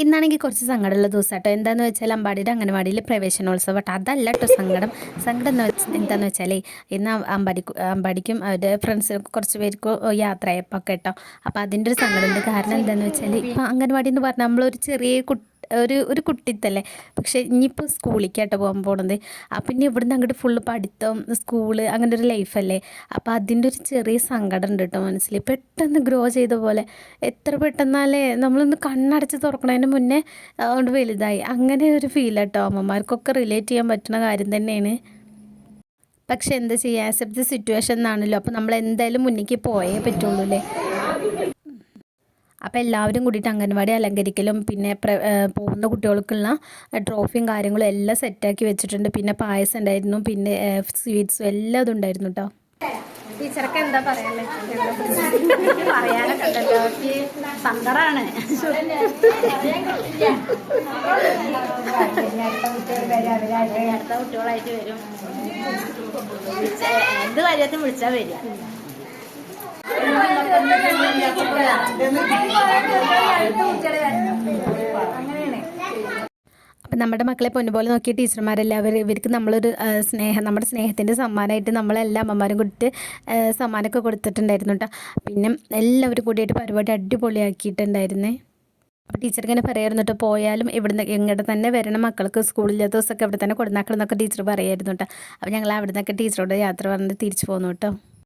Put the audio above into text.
ഇന്നാണെങ്കിൽ കുറച്ച് സങ്കടമുള്ള ദിവസം കേട്ടോ. എന്താണെന്ന് വെച്ചാൽ അമ്പാടിയുടെ അംഗനവാടിയിൽ പ്രവേശനോത്സവം കേട്ടോ. അതല്ല കേട്ടോ സങ്കടം. സങ്കടം എന്താണെന്ന് വെച്ചാലേ ഇന്ന് അമ്പാടിക്കും അവരുടെ ഫ്രണ്ട്സിനും കുറച്ച് പേർക്ക് യാത്രയപ്പോൾ കേട്ടോ. അപ്പോൾ അതിൻ്റെ ഒരു സങ്കടമുണ്ട്. കാരണം എന്താണെന്ന് വെച്ചാൽ ഇപ്പം അംഗനവാടി എന്ന് പറഞ്ഞാൽ നമ്മളൊരു ചെറിയ ഒരു കുട്ടിത്തല്ലേ. പക്ഷേ ഇനിയിപ്പോൾ സ്കൂളിലേക്കാട്ടോ പോകാൻ പോണത്. അപ്പം ഇനി ഇവിടുന്ന് അങ്ങോട്ട് ഫുള്ള് പഠിത്തം സ്കൂള് അങ്ങനെ ഒരു ലൈഫല്ലേ. അപ്പോൾ അതിൻ്റെ ഒരു ചെറിയ സങ്കടം ഉണ്ട് കേട്ടോ മനസ്സിൽ. പെട്ടെന്ന് ഗ്രോ ചെയ്ത പോലെ എത്ര പെട്ടെന്നാലേ നമ്മളൊന്ന് കണ്ണടച്ച് തുറക്കണതിന് മുന്നേ അതുകൊണ്ട് വലുതായി. അങ്ങനെ ഒരു ഫീൽ കേട്ടോ. അമ്മമാർക്കൊക്കെ റിലേറ്റ് ചെയ്യാൻ പറ്റുന്ന കാര്യം തന്നെയാണ്. പക്ഷെ എന്താ ചെയ്യുക, ആക്സെപ്റ്റ് ദ സിറ്റുവേഷൻ എന്നാണല്ലോ. അപ്പോൾ നമ്മൾ എന്തായാലും മുന്നിലേക്ക് പോയേ പറ്റുള്ളൂ അല്ലേ. അപ്പോൾ എല്ലാവരും കൂടിയിട്ട് അംഗൻവാടി അലങ്കരിക്കലും പിന്നെ പോകുന്ന കുട്ടികൾക്കുള്ള ട്രോഫിയും കാര്യങ്ങളും എല്ലാം സെറ്റാക്കി വെച്ചിട്ടുണ്ട്. പിന്നെ പായസം ഉണ്ടായിരുന്നു, പിന്നെ സ്വീറ്റ്സും എല്ലാം അതും ഉണ്ടായിരുന്നു കേട്ടോ. ടീച്ചർക്ക് എന്താ പറയാനുള്ളത്? പറയാനൊക്കെ ഉണ്ടല്ലോ, സങ്കടമാണ്. അടുത്ത കുട്ടികളായിട്ട് വരും. എന്ത് കാര്യത്തും വിളിച്ചാൽ വരിക. അപ്പം നമ്മുടെ മക്കളെ പൊന്നുപോലെ നോക്കിയ ടീച്ചർമാരെല്ലാവരും ഇവർക്ക് നമ്മളൊരു നമ്മുടെ സ്നേഹത്തിൻ്റെ സമ്മാനമായിട്ട് നമ്മളെല്ലാ അമ്മമാരും കൊടുത്ത് സമ്മാനമൊക്കെ കൊടുത്തിട്ടുണ്ടായിരുന്നു കേട്ടോ. പിന്നെ എല്ലാവരും കൂടിയിട്ട് പരിപാടി അടിപൊളിയാക്കിയിട്ടുണ്ടായിരുന്നേ. അപ്പോൾ ടീച്ചർ ഇങ്ങനെ പറയായിരുന്നു കേട്ടോ, പോയാലും ഇവിടുന്ന് ഇങ്ങോട്ട് തന്നെ വരണം, മക്കൾക്ക് സ്കൂളില്ലാത്ത ദിവസമൊക്കെ ഇവിടെ തന്നെ കൊടുന്നാക്കണം എന്നൊക്കെ ടീച്ചർ പറയായിരുന്നു കേട്ടോ. അപ്പോൾ ഞങ്ങൾ അവിടെ നിന്നൊക്കെ ടീച്ചറോട് യാത്ര പറഞ്ഞ് തിരിച്ചു പോന്നു കേട്ടോ.